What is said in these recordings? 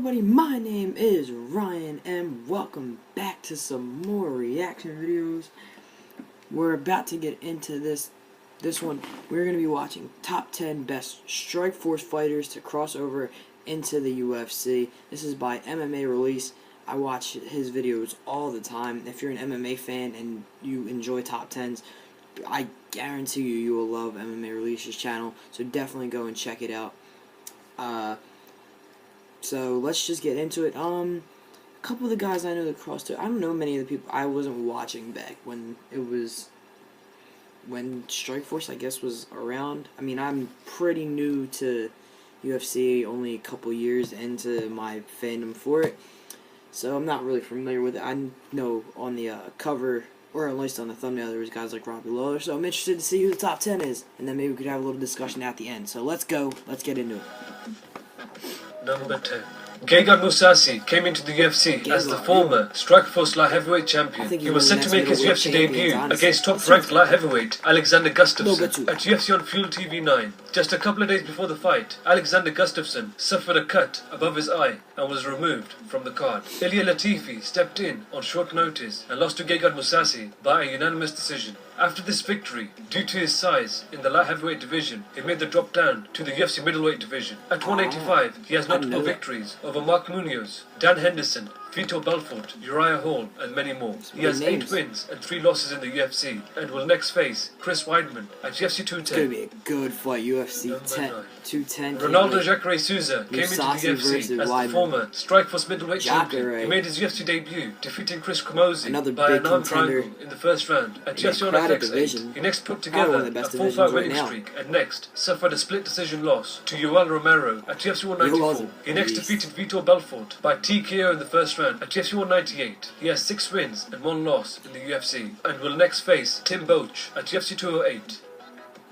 everybody, my name is Ryan and welcome back to some more reaction videos. We're about to get into this one. We're going to be watching top 10 best Strikeforce fighters to cross over into the UFC. This is by MMA Release. I watch his videos all the time. If you're an MMA fan and you enjoy top 10s, I guarantee you will love MMA Release's channel, so definitely go and check it out. So let's just get into it. A couple of the guys I know that crossed it. I don't know many of the people. I wasn't watching back when Strikeforce, I guess, was around. I mean, I'm pretty new to UFC, only a couple years into my fandom for it, so I'm not really familiar with it. I know on the cover, or at least on the thumbnail, there was guys like Robbie Lawler, so I'm interested to see who the top 10 is, and then maybe we could have a little discussion at the end. So let's go. Let's get into it. Number 10. Gegard Mousasi came into the UFC as the former Strikeforce light heavyweight champion. He was set to make his UFC debut against top-ranked light heavyweight Alexander Gustafsson at UFC on Fuel TV 9. Just a couple of days before the fight, Alexander Gustafsson suffered a cut above his eye and was removed from the card. Ilia Latifi stepped in on short notice and lost to Gegard Mousasi by a unanimous decision. After this victory, due to his size in the light heavyweight division, he made the drop down to the UFC middleweight division. At 185, he has notable victories over Mark Munoz, Dan Henderson, Vitor Belfort, Uriah Hall, and many more. He has 8 wins and 3 losses in the UFC, and will next face Chris Weidman at UFC 210. It's going to be a good fight, UFC 210. Ronaldo Jacare Souza came into the UFC as the former Strikeforce middleweight champion. He made his UFC debut, defeating Chris Camozzi by an arm triangle in the first round. At UFC on FX8, he next put together a 4-fight winning streak, and next suffered a split decision loss to Yoel Romero at UFC 194. He next defeated Vitor Belfort by TKO in the first round. At UFC 198, he has 6 wins and 1 loss in the UFC, and will next face Tim Boetsch at UFC 208.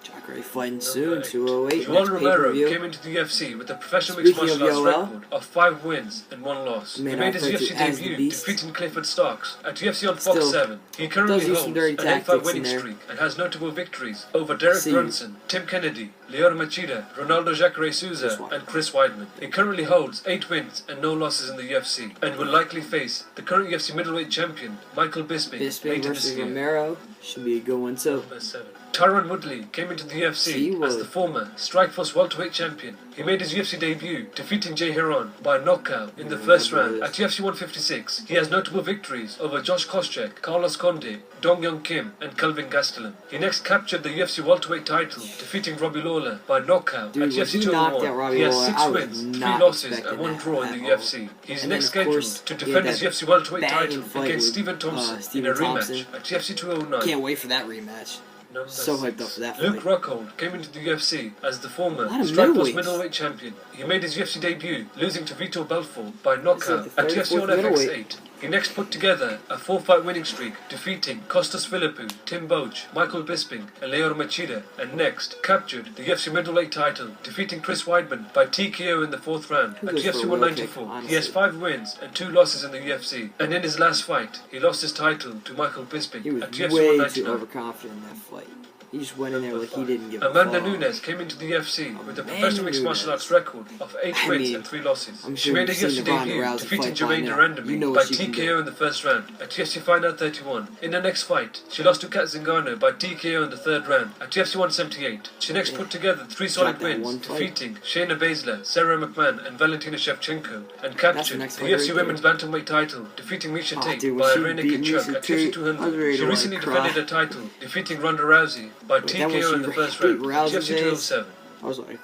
Jacare fighting soon, 208. Yoel Romero came into the UFC with a professional mixed martial arts record of 5 wins and 1 loss. He made his UFC debut defeating Clifford Starks at UFC on Fox 7. He currently holds an 8-fight winning streak and has notable victories over Derek Brunson, Tim Kennedy, Lyoto Machida, Ronaldo Jacare Souza, and Chris Weidman. He currently holds 8 wins and no losses in the UFC, and will likely face the current UFC middleweight champion Michael Bisping later this year. Romero should be a good one too. Number 7. Tyron Woodley came into the UFC as the former Strikeforce welterweight champion. He made his UFC debut, defeating Jay Heron by knockout in the first round. At UFC 156, he has notable victories over Josh Koscheck, Carlos Condit, Dong Young Kim, and Kelvin Gastelum. He next captured the UFC welterweight title, defeating Robbie Lawler by knockout at UFC 201. He has 6 wins, 3 losses, and 1 draw in the UFC. He's next scheduled to defend his UFC welterweight title against Stephen Thompson in a rematch at UFC 209. Can't wait for that rematch. So hyped up for that fight. Luke Rockhold came into the UFC as the former Strikeforce middleweight champion. He made his UFC debut, losing to Vitor Belfort by knockout at UFC on FX8. He next put together a 4-fight winning streak, defeating Kostas Philippou, Tim Boetsch, Michael Bisping, and Lyoto Machida, and next captured the UFC middleweight title, defeating Chris Weidman by TKO in the 4th round at UFC 194. He has 5 wins and 2 losses in the UFC, and in his last fight, he lost his title to Michael Bisping at UFC 199. He was way too overconfident in that fight. He just went in there like he didn't give a fuck. Amanda Nunes came into the UFC with a professional mixed martial arts record of 8 wins and 3 losses. She made her UFC debut, defeating Jermaine Durandamy by TKO in the first round at UFC Fight Night 31. In her next fight, she lost to Kat Zingano by TKO in the 3rd round at UFC 178. She next put together 3 solid wins, defeating Shayna Baszler, Sarah McMahon, and Valentina Shevchenko, and captured the UFC Women's Bantamweight title, defeating Misha Tate by a rear naked choke at UFC 200. She recently defended her title, defeating Ronda Rousey by TKO in the first round, UFC 207. I was like,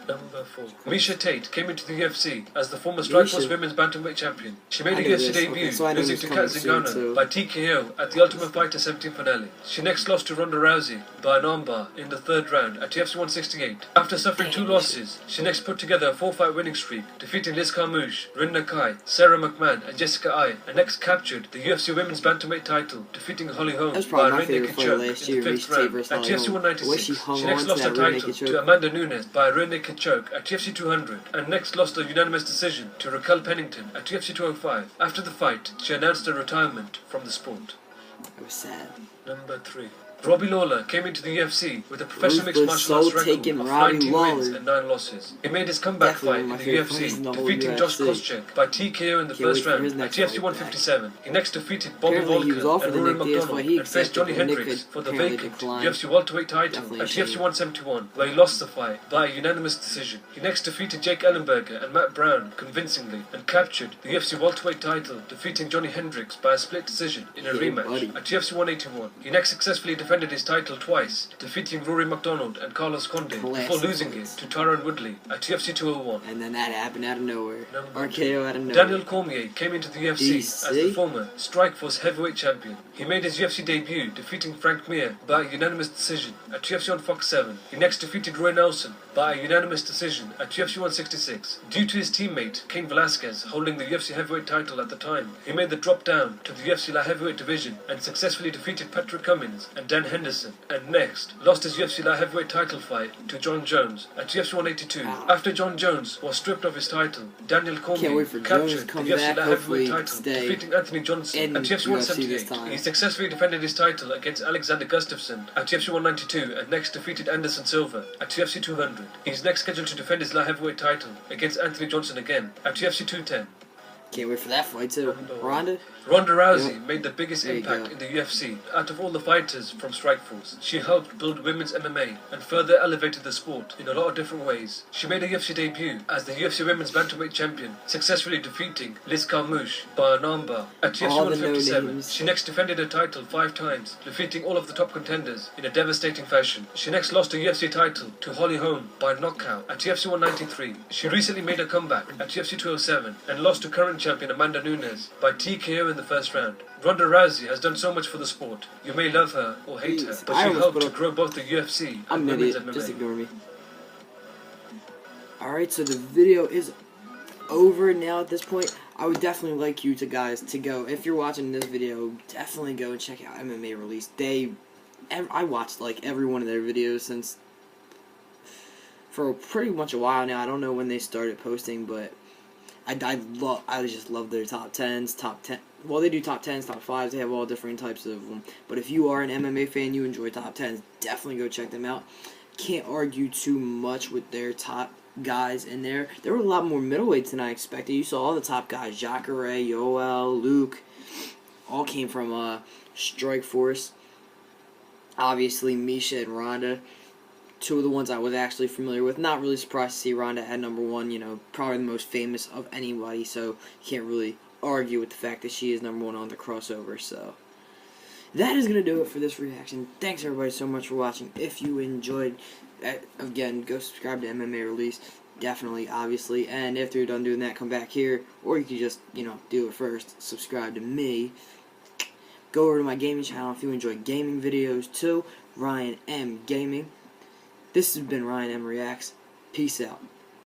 Number 4. Misha Tate came into the UFC as the former Strikeforce Women's Bantamweight champion. She made a UFC debut, losing to Kat Zingano by TKO at the Ultimate Fighter 17 finale. She next lost to Ronda Rousey by an armbar in the 3rd round at UFC 168. After suffering 2 losses, she next put together a 4-fight winning streak, defeating Liz Carmouche, Rin Nakai, Sarah McMahon, and Jessica Ai, and next captured the UFC Women's Bantamweight title, defeating Holly Holm by a rear naked choke in the 5th round at UFC 196. She next lost her title to Amanda Nunes by a rear naked choke at UFC 200, and next lost a unanimous decision to Raquel Pennington at UFC 205. After the fight, she announced her retirement from the sport. It was sad. Number 3. Robbie Lawler came into the UFC with a professional mixed Ruthless martial arts soul record taking of Robbie 19 wins Lawler. and 9 losses. He made his comeback Definitely fight one in of the my favorite fighters UFC, in the whole defeating Josh UFC. Koscheck by TKO in the Can't wait first for his round at next UFC fight 157. He next defeated Bobby Apparently he was Volker offered and the Rory Nick Diaz McDonald fight. He and faced accepted, Johnny but Nick Hendricks for the apparently vacant declined. UFC welterweight title Definitely at a shame. UFC 171, where he lost the fight by a unanimous decision. He next defeated Jake Ellenberger and Matt Brown convincingly and captured the UFC welterweight title, defeating Johnny Hendricks by a split decision in a Yeah, rematch buddy. at UFC 181. He next successfully defended his title twice, defeating Rory McDonald and Carlos Conde before Classic losing fights. it to Tyron Woodley at UFC 201. And then that happened out of nowhere. Number RKO out of nowhere. Daniel Cormier came into the UFC as the DC? former Strikeforce heavyweight champion. He made his UFC debut defeating Frank Mir by a unanimous decision at UFC on Fox 7. He next defeated Roy Nelson by a unanimous decision at UFC 166. Due to his teammate Cain Velasquez holding the UFC heavyweight title at the time, he made the drop down to the UFC light heavyweight division and successfully defeated Patrick Cummins and Dan Henderson, and next lost his UFC light heavyweight title fight to John Jones at UFC 182. After John Jones was stripped of his title, Daniel Can't Cormier wait for Jones captured to the come UFC back, light hopefully heavyweight title, stay defeating Anthony Johnson in at UFC UFC this 178. time. He successfully defended his title against Alexander Gustafsson at UFC 192 and next defeated Anderson Silva at UFC 200. He's next scheduled to defend his light heavyweight title against Anthony Johnson again at UFC 210. Can't wait for that fight too. Ronda? Ronda Rousey Yep. made the biggest There you impact go. in the UFC out of all the fighters from Strikeforce. She helped build women's MMA and further elevated the sport in a lot of different ways. She made her UFC debut as the UFC Women's Bantamweight Champion, successfully defeating Liz Carmouche by an armbar at UFC All the 157. no-names. She next defended her title 5 times, defeating all of the top contenders in a devastating fashion. She next lost her UFC title to Holly Holm by knockout at UFC 193. She recently made a comeback at UFC 207 and lost to current champion Amanda Nunes by TKO in the first round. Ronda Rousey has done so much for the sport. You may love her or hate her, but I she almost helped put to up- grow both the UFC I'm and an women's idiot. Just MMA. ignore me. Alright, so the video is over now at this point. I would definitely like you guys to go, if you're watching this video, definitely go and check out MMA Release. I watched like every one of their videos since for pretty much a while now. I don't know when they started posting, but I just love their top 10s, top 10. Well, they do top 10s, top 5s. They have all different types of them. But if you are an MMA fan, you enjoy top 10s, definitely go check them out. Can't argue too much with their top guys in there. There were a lot more middleweights than I expected. You saw all the top guys: Jacare, Yoel, Luke, all came from Strikeforce. Obviously, Misha and Ronda, two of the ones I was actually familiar with. Not really surprised to see Ronda at number 1. You know, probably the most famous of anybody. So can't really argue with the fact that she is number 1 on the crossover. So that is going to do it for this reaction. Thanks everybody so much for watching. If you enjoyed, again, go subscribe to MMA Release. Definitely, obviously. And after you're done doing that, come back here. Or you can just, do it first. Subscribe to me. Go over to my gaming channel if you enjoy gaming videos too. Ryan M Gaming. This has been Ryan M Reacts. Peace out.